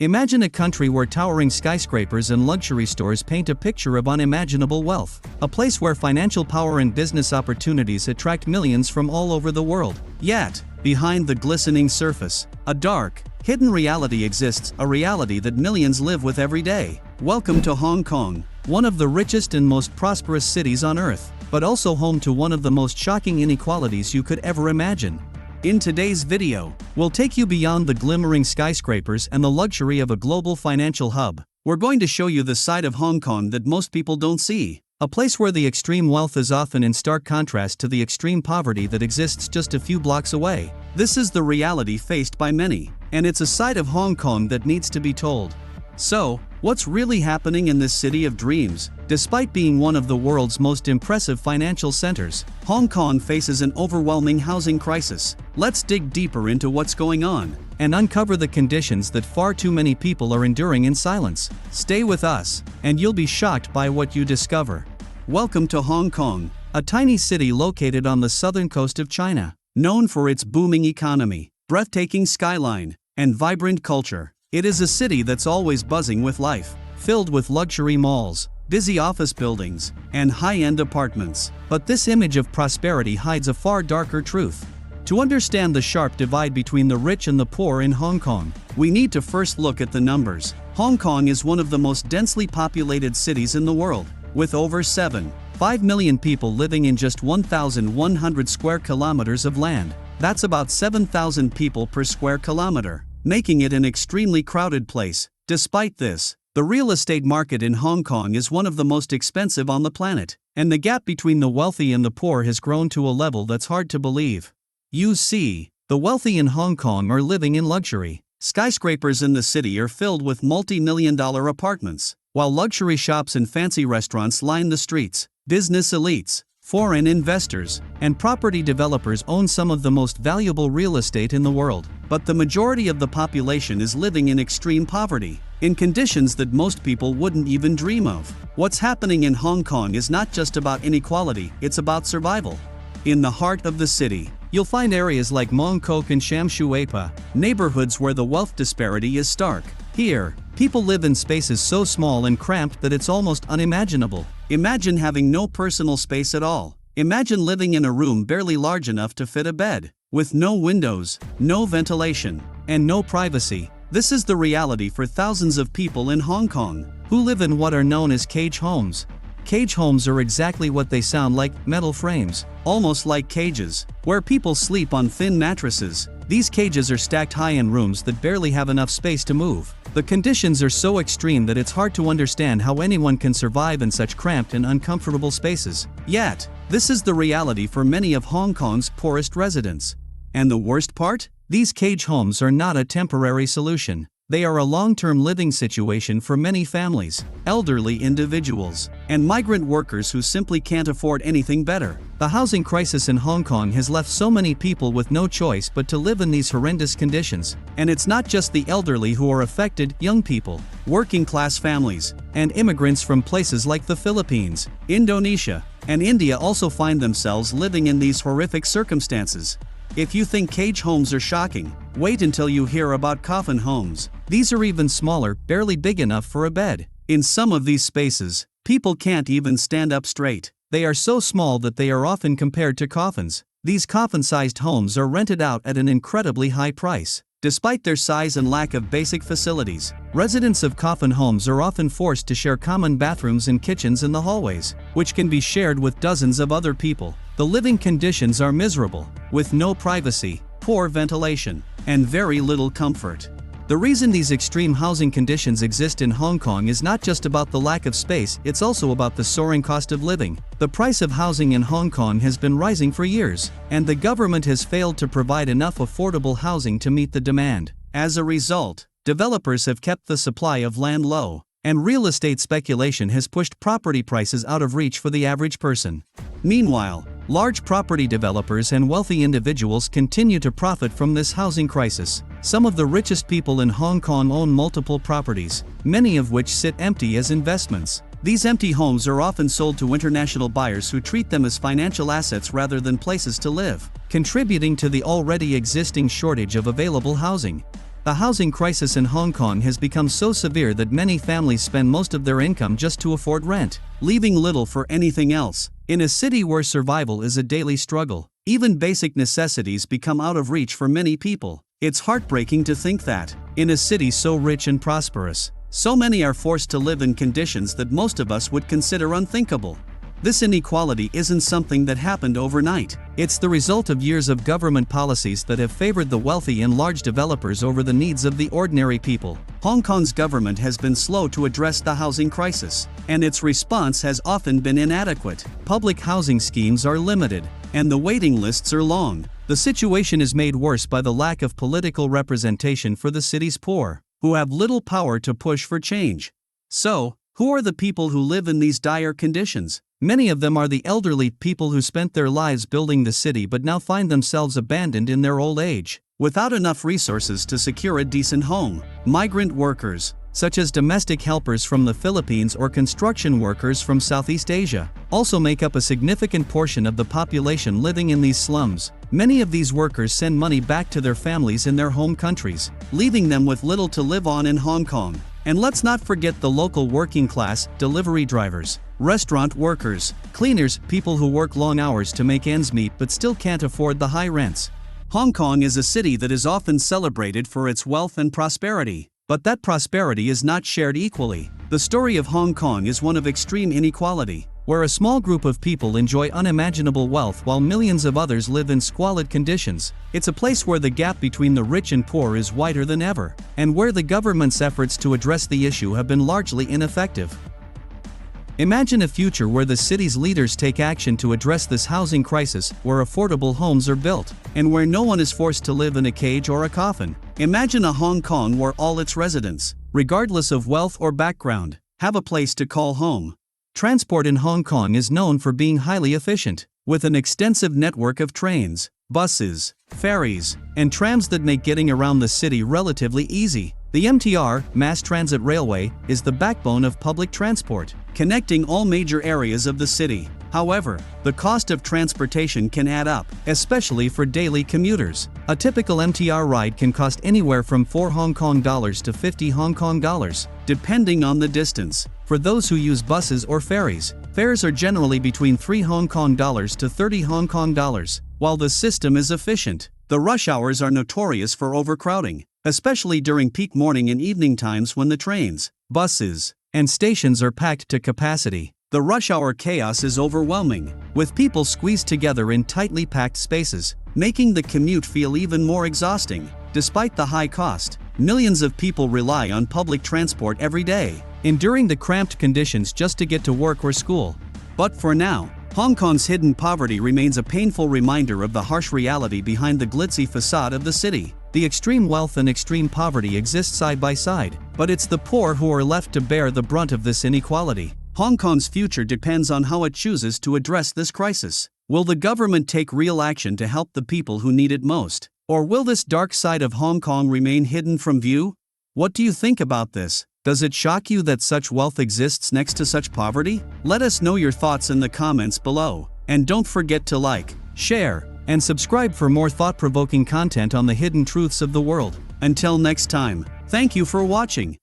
Imagine a country where towering skyscrapers and luxury stores paint a picture of unimaginable wealth, a place where financial power and business opportunities attract millions from all over the world. Yet, behind the glistening surface, a dark, hidden reality exists, a reality that millions live with every day. Welcome to Hong Kong, one of the richest and most prosperous cities on earth, but also home to one of the most shocking inequalities you could ever imagine. In today's video, we'll take you beyond the glimmering skyscrapers and the luxury of a global financial hub. We're going to show you the side of Hong Kong that most people don't see, a place where the extreme wealth is often in stark contrast to the extreme poverty that exists just a few blocks away. This is the reality faced by many, and it's a side of Hong Kong that needs to be told. So, what's really happening in this city of dreams? Despite being one of the world's most impressive financial centers, Hong Kong faces an overwhelming housing crisis. Let's dig deeper into what's going on and uncover the conditions that far too many people are enduring in silence. Stay with us, and you'll be shocked by what you discover. Welcome to Hong Kong, a tiny city located on the southern coast of China, known for its booming economy, breathtaking skyline, and vibrant culture. It is a city that's always buzzing with life, filled with luxury malls, busy office buildings, and high-end apartments. But this image of prosperity hides a far darker truth. To understand the sharp divide between the rich and the poor in Hong Kong, we need to first look at the numbers. Hong Kong is one of the most densely populated cities in the world, with over 7.5 million people living in just 1,100 square kilometers of land. That's about 7,000 people per square kilometer, making it an extremely crowded place. Despite this, the real estate market in Hong Kong is one of the most expensive on the planet, and the gap between the wealthy and the poor has grown to a level that's hard to believe. You see, the wealthy in Hong Kong are living in luxury. Skyscrapers in the city are filled with multi-million-dollar apartments, while luxury shops and fancy restaurants line the streets. Business elites, foreign investors, and property developers own some of the most valuable real estate in the world. But the majority of the population is living in extreme poverty, in conditions that most people wouldn't even dream of. What's happening in Hong Kong is not just about inequality, it's about survival. In the heart of the city, you'll find areas like Mong Kok and Sham Shui Pa, neighborhoods where the wealth disparity is stark. Here, people live in spaces so small and cramped that it's almost unimaginable. Imagine having no personal space at all. Imagine living in a room barely large enough to fit a bed, with no windows, no ventilation, and no privacy. This is the reality for thousands of people in Hong Kong, who live in what are known as cage homes. Cage homes are exactly what they sound like, metal frames, almost like cages, where people sleep on thin mattresses. These cages are stacked high in rooms that barely have enough space to move. The conditions are so extreme that it's hard to understand how anyone can survive in such cramped and uncomfortable spaces. Yet, this is the reality for many of Hong Kong's poorest residents. And the worst part? These cage homes are not a temporary solution. They are a long-term living situation for many families, elderly individuals, and migrant workers who simply can't afford anything better. The housing crisis in Hong Kong has left so many people with no choice but to live in these horrendous conditions. And it's not just the elderly who are affected. Young people, working-class families, and immigrants from places like the Philippines, Indonesia, and India also find themselves living in these horrific circumstances. If you think cage homes are shocking, wait until you hear about coffin homes. These are even smaller, barely big enough for a bed. In some of these spaces, people can't even stand up straight. They are so small that they are often compared to coffins. These coffin-sized homes are rented out at an incredibly high price. Despite their size and lack of basic facilities, residents of coffin homes are often forced to share common bathrooms and kitchens in the hallways, which can be shared with dozens of other people. The living conditions are miserable, with no privacy, poor ventilation, and very little comfort. The reason these extreme housing conditions exist in Hong Kong is not just about the lack of space, it's also about the soaring cost of living. The price of housing in Hong Kong has been rising for years, and the government has failed to provide enough affordable housing to meet the demand. As a result, developers have kept the supply of land low, and real estate speculation has pushed property prices out of reach for the average person. Meanwhile, large property developers and wealthy individuals continue to profit from this housing crisis. Some of the richest people in Hong Kong own multiple properties, many of which sit empty as investments. These empty homes are often sold to international buyers who treat them as financial assets rather than places to live, contributing to the already existing shortage of available housing. The housing crisis in Hong Kong has become so severe that many families spend most of their income just to afford rent, leaving little for anything else. In a city where survival is a daily struggle, even basic necessities become out of reach for many people. It's heartbreaking to think that, in a city so rich and prosperous, so many are forced to live in conditions that most of us would consider unthinkable. This inequality isn't something that happened overnight. It's the result of years of government policies that have favored the wealthy and large developers over the needs of the ordinary people. Hong Kong's government has been slow to address the housing crisis, and its response has often been inadequate. Public housing schemes are limited, and the waiting lists are long. The situation is made worse by the lack of political representation for the city's poor, who have little power to push for change. So, who are the people who live in these dire conditions? Many of them are the elderly people who spent their lives building the city but now find themselves abandoned in their old age, without enough resources to secure a decent home. Migrant workers, such as domestic helpers from the Philippines or construction workers from Southeast Asia, also make up a significant portion of the population living in these slums. Many of these workers send money back to their families in their home countries, leaving them with little to live on in Hong Kong. And let's not forget the local working class, delivery drivers, restaurant workers, cleaners, people who work long hours to make ends meet but still can't afford the high rents. Hong Kong is a city that is often celebrated for its wealth and prosperity, but that prosperity is not shared equally. The story of Hong Kong is one of extreme inequality, where a small group of people enjoy unimaginable wealth while millions of others live in squalid conditions. It's a place where the gap between the rich and poor is wider than ever, and where the government's efforts to address the issue have been largely ineffective. Imagine a future where the city's leaders take action to address this housing crisis, where affordable homes are built, and where no one is forced to live in a cage or a coffin. Imagine a Hong Kong where all its residents, regardless of wealth or background, have a place to call home. Transport in Hong Kong is known for being highly efficient, with an extensive network of trains, buses, ferries, and trams that make getting around the city relatively easy. The MTR, Mass Transit Railway, is the backbone of public transport, connecting all major areas of the city. However, the cost of transportation can add up, especially for daily commuters. A typical MTR ride can cost anywhere from 4 Hong Kong dollars to 50 Hong Kong dollars, depending on the distance. For those who use buses or ferries, fares are generally between 3 Hong Kong dollars to 30 Hong Kong dollars. While the system is efficient, the rush hours are notorious for overcrowding, especially during peak morning and evening times when the trains, buses, and stations are packed to capacity. The rush hour chaos is overwhelming, with people squeezed together in tightly packed spaces, making the commute feel even more exhausting. Despite the high cost, millions of people rely on public transport every day, enduring the cramped conditions just to get to work or school. But for now, Hong Kong's hidden poverty remains a painful reminder of the harsh reality behind the glitzy facade of the city. The extreme wealth and extreme poverty exist side by side, but it's the poor who are left to bear the brunt of this inequality. Hong Kong's future depends on how it chooses to address this crisis. Will the government take real action to help the people who need it most? Or will this dark side of Hong Kong remain hidden from view? What do you think about this? Does it shock you that such wealth exists next to such poverty? Let us know your thoughts in the comments below. And don't forget to like, share, and subscribe for more thought-provoking content on the hidden truths of the world. Until next time, thank you for watching.